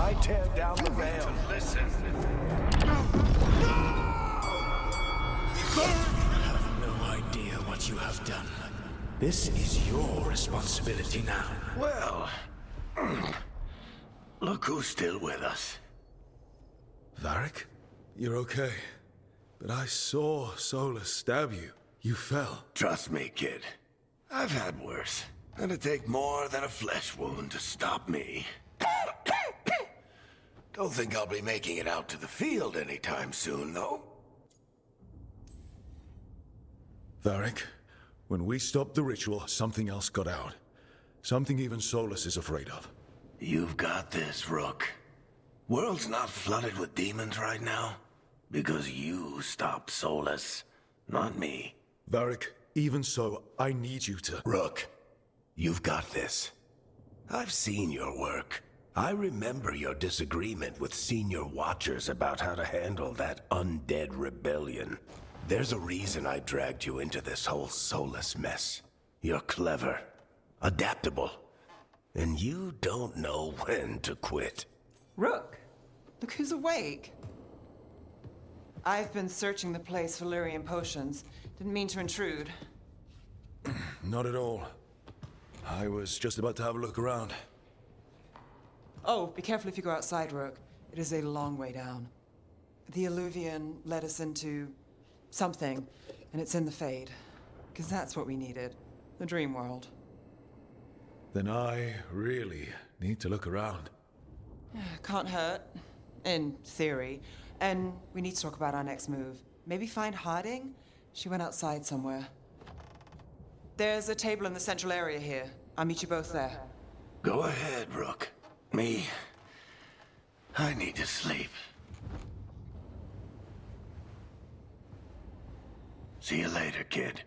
I tear down the veil. Listen. You have no idea what you have done. This is your responsibility now. Well, look who's still with us. Varric? You're okay. But I saw Solus stab you. You fell. Trust me, kid. I've had worse. It'd take more than a flesh wound to stop me. Don't think I'll be making it out to the field anytime soon, though. Varric, when we stopped the ritual, something else got out. Something even Solus is afraid of. You've got this, Rook. World's not flooded with demons right now. Because you stopped Solus, not me. Varric, even so, I need you to... Rook, you've got this. I've seen your work. I remember your disagreement with senior watchers about how to handle that undead rebellion. There's a reason I dragged you into this whole Solus mess. You're clever, adaptable, and you don't know when to quit. Rook, look who's awake. I've been searching the place for Lyrian potions. Didn't mean to intrude. Not at all. I was just about to have a look around. Oh, be careful if you go outside, Rook. It is a long way down. The Alluvian led us into something, and it's in the Fade. Because that's what we needed. The dream world. Then I really need to look around. Can't hurt. In theory. And we need to talk about our next move. Maybe find Harding? She went outside somewhere. There's a table in the central area here. I'll meet you both there. Go ahead, Rook. Me, I need to sleep. See you later, kid.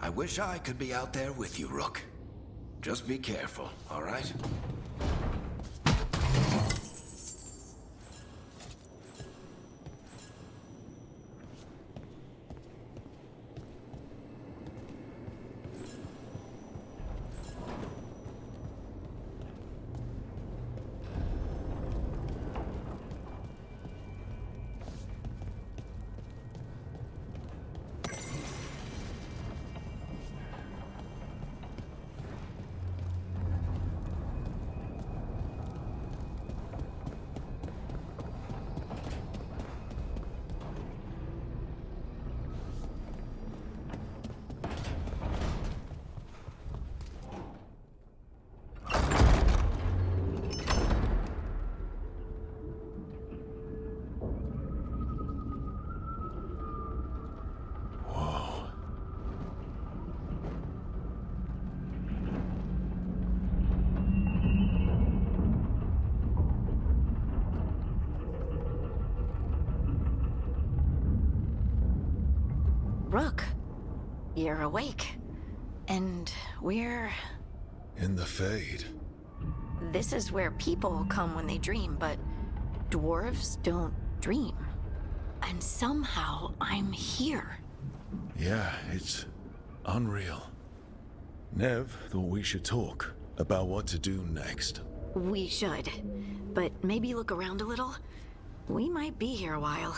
I wish I could be out there with you, Rook. Just be careful, all right? Rook, you're awake. And we're... In the Fade. This is where people come when they dream, but dwarves don't dream. And somehow I'm here. Yeah, it's unreal. Nev thought we should talk about what to do next. We should. But maybe look around a little. We might be here a while.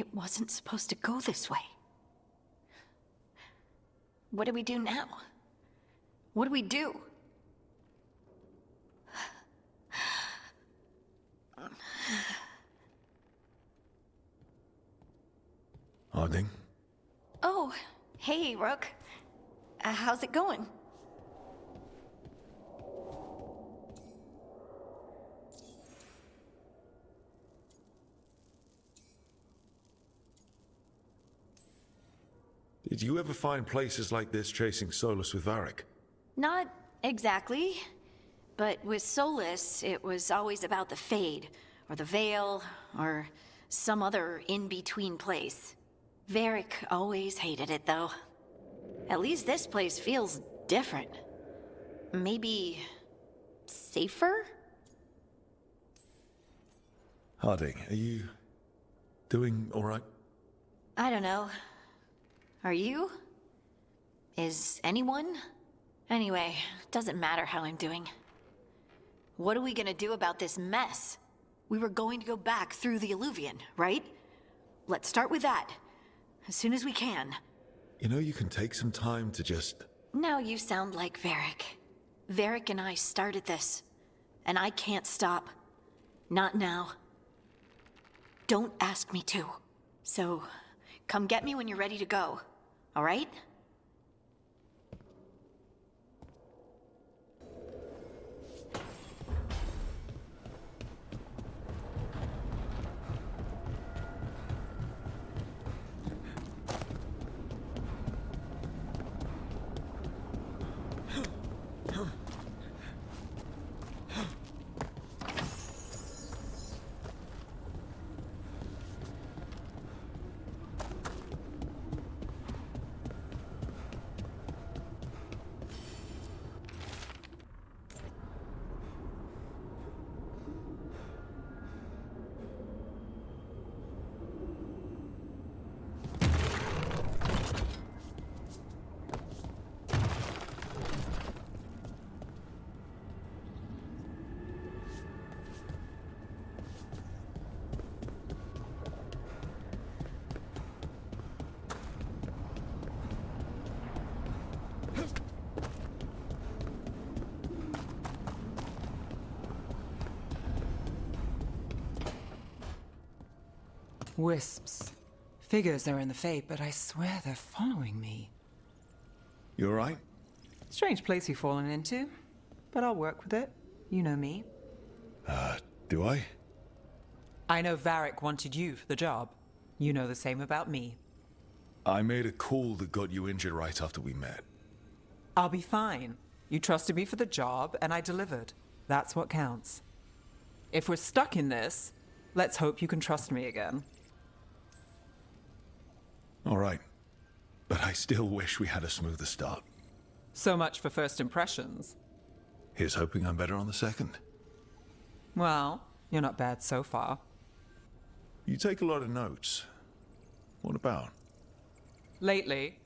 It wasn't supposed to go this way. What do we do now? What do we do? Harding? Oh, hey, Rook. How's it going? Did you ever find places like this chasing Solus with Varric? Not exactly. But with Solus, it was always about the Fade, or the Veil, or some other in-between place. Varric always hated it, though. At least this place feels different. Maybe safer? Harding, are you doing all right? I don't know. Are you? Is anyone? Anyway, doesn't matter how I'm doing. What are we gonna do about this mess? We were going to go back through the Illuvian, right? Let's start with that. As soon as we can. You know, you can take some time to just... Now you sound like Varric. Varric and I started this. And I can't stop. Not now. Don't ask me to. So, come get me when you're ready to go. All right? Wisps. Figures are in the Fate, but I swear they're following me. You all right? Strange place you've fallen into, but I'll work with it. You know me. Do I? I know Varric wanted you for the job. You know the same about me. I made a call that got you injured right after we met. I'll be fine. You trusted me for the job, and I delivered. That's what counts. If we're stuck in this, let's hope you can trust me again. All right. But I still wish we had a smoother start. So much for first impressions. Here's hoping I'm better on the second. Well, you're not bad so far. You take a lot of notes. What about? Lately,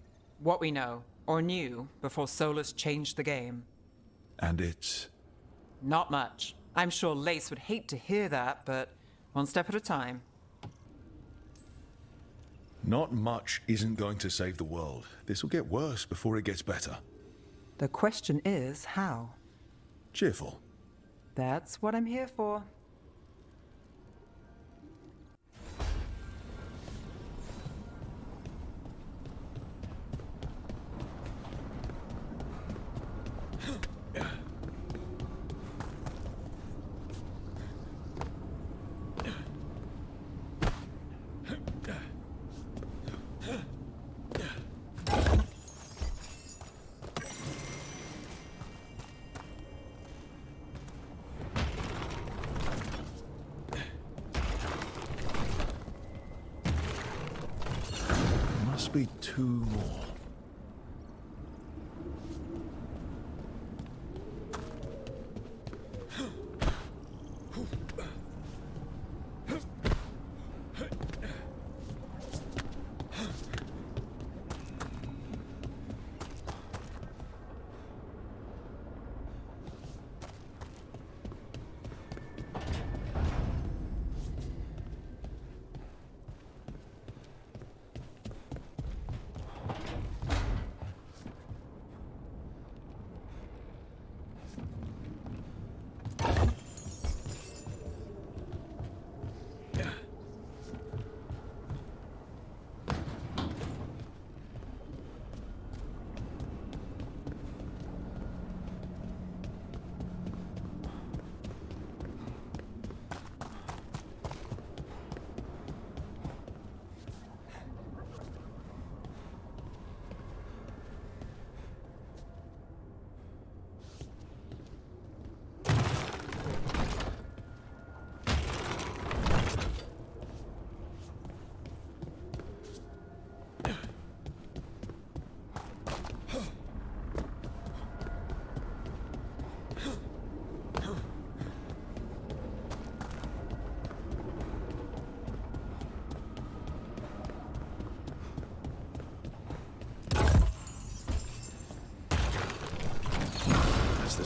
what we know, or knew, before Solus changed the game. And it's... Not much. I'm sure Lace would hate to hear that, but one step at a time. Not much isn't going to save the world. This will get worse before it gets better. The question is, how? Cheerful. That's what I'm here for. Must be two more.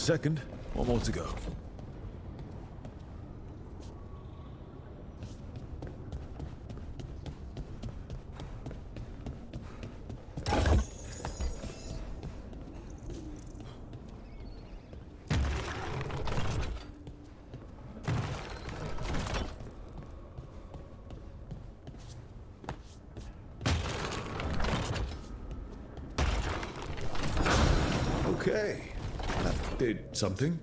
second. One more to go. Okay, that did something.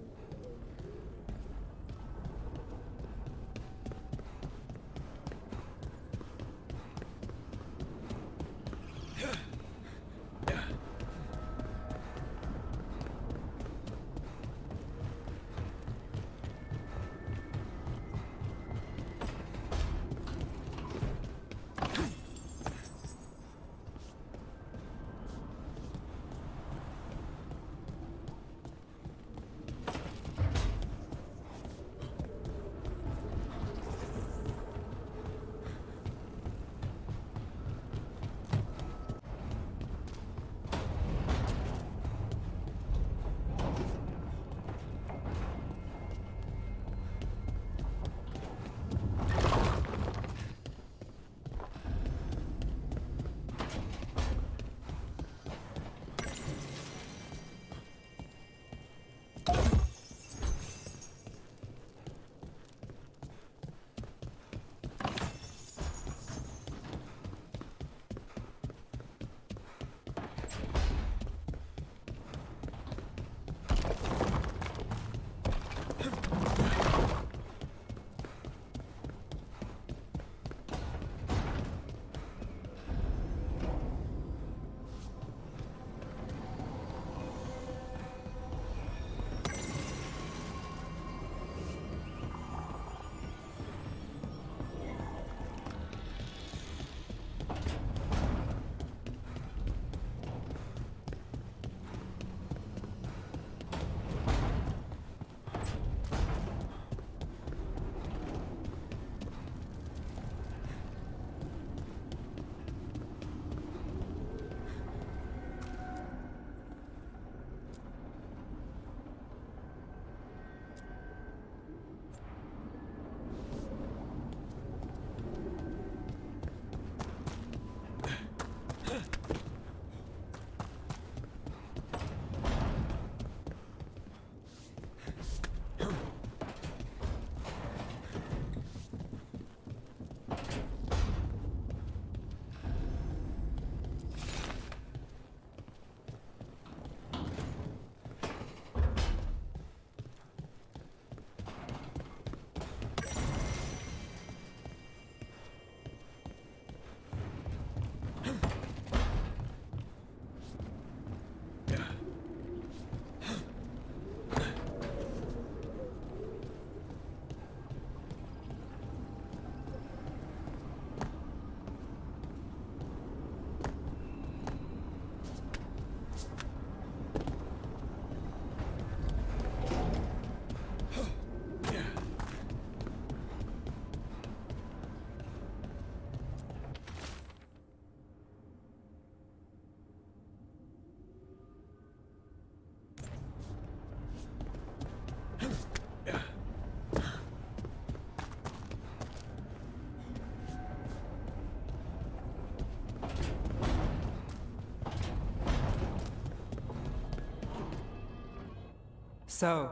So,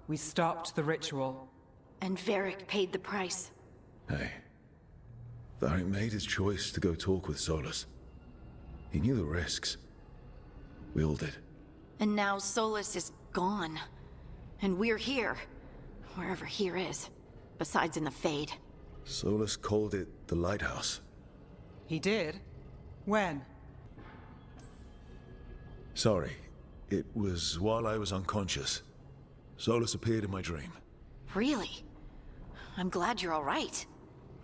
we stopped the ritual. And Varric paid the price. Hey, Varric made his choice to go talk with Solus. He knew the risks. We all did. And now Solus is gone. And we're here. Wherever here is. Besides in the Fade. Solus called it the Lighthouse. He did? When? Sorry, it was while I was unconscious. Solus appeared in my dream. Really? I'm glad you're all right.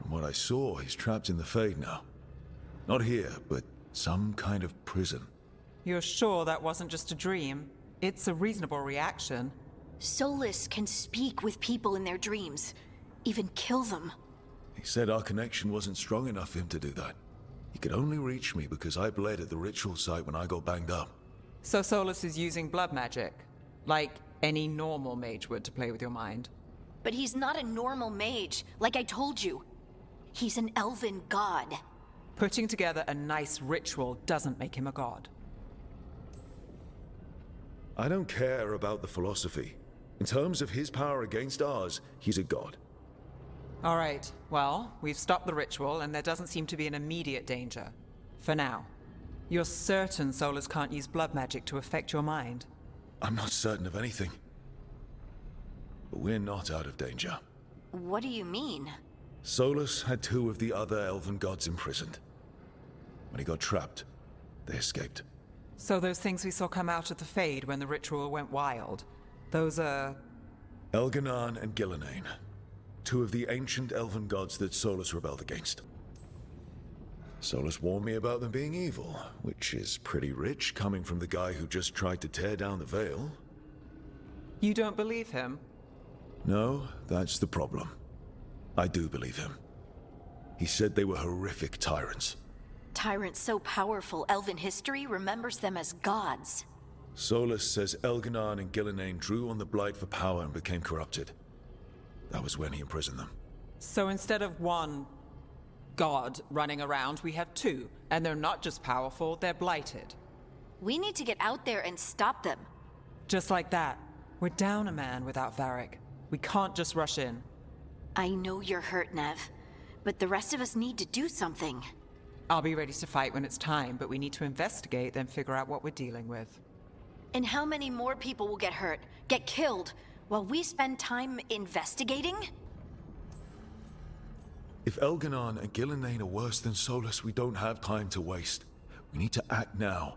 From what I saw, he's trapped in the Fade now. Not here, but some kind of prison. You're sure that wasn't just a dream? It's a reasonable reaction. Solus can speak with people in their dreams. Even kill them. He said our connection wasn't strong enough for him to do that. He could only reach me because I bled at the ritual site when I got banged up. So Solus is using blood magic? Like any normal mage would to play with your mind. But he's not a normal mage, like I told you. He's an elven god. Putting together a nice ritual doesn't make him a god. I don't care about the philosophy. In terms of his power against ours, he's a god. All right, well, we've stopped the ritual, and there doesn't seem to be an immediate danger. For now. You're certain Solus can't use blood magic to affect your mind? I'm not certain of anything. But we're not out of danger. What do you mean? Solus had 2 of the other elven gods imprisoned. When he got trapped, they escaped. So those things we saw come out of the Fade when the ritual went wild, those are... Elganan and Gillenane. 2 of the ancient elven gods that Solus rebelled against. Solus warned me about them being evil, which is pretty rich coming from the guy who just tried to tear down the veil. You don't believe him? No, that's the problem. I do believe him. He said they were horrific tyrants. Tyrants so powerful, elven history remembers them as gods. Solus says Elganan and Gillenane drew on the Blight for power and became corrupted. That was when he imprisoned them. So instead of 1 god running around, we have 2. And they're not just powerful, they're blighted. We need to get out there and stop them. Just like that. We're down a man without Varric. We can't just rush in. I know you're hurt, Nev, but the rest of us need to do something. I'll be ready to fight when it's time, but we need to investigate, then figure out what we're dealing with. And how many more people will get hurt, get killed, while we spend time investigating? If Elganan and Gillenane are worse than Solus, we don't have time to waste. We need to act now.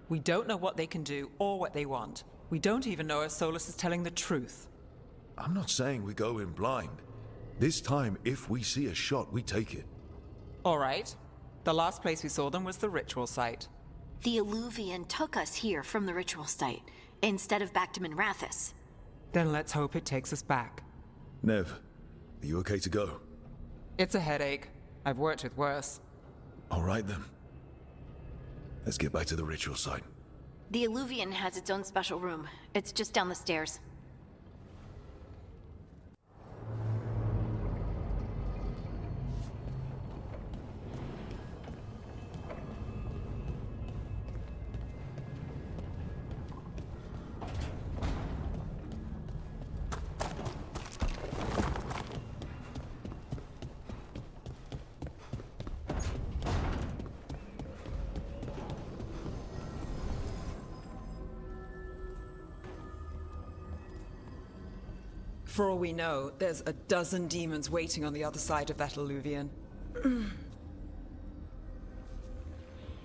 We don't know what they can do or what they want. We don't even know if Solus is telling the truth. I'm not saying we go in blind. This time, if we see a shot, we take it. All right. The last place we saw them was the ritual site. The Illuvian took us here from the ritual site, instead of back to Minrathous. Then let's hope it takes us back. Nev, are you okay to go? It's a headache. I've worked with worse. All right then. Let's get back to the ritual site. The Illuvian has its own special room. It's just down the stairs. For all we know, there's a dozen demons waiting on the other side of that Illuvian.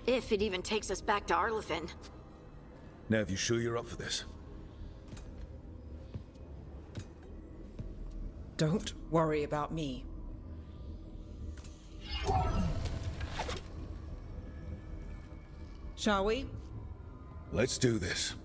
If it even takes us back to Arlefin. Nev, you sure you're up for this? Don't worry about me. Shall we? Let's do this.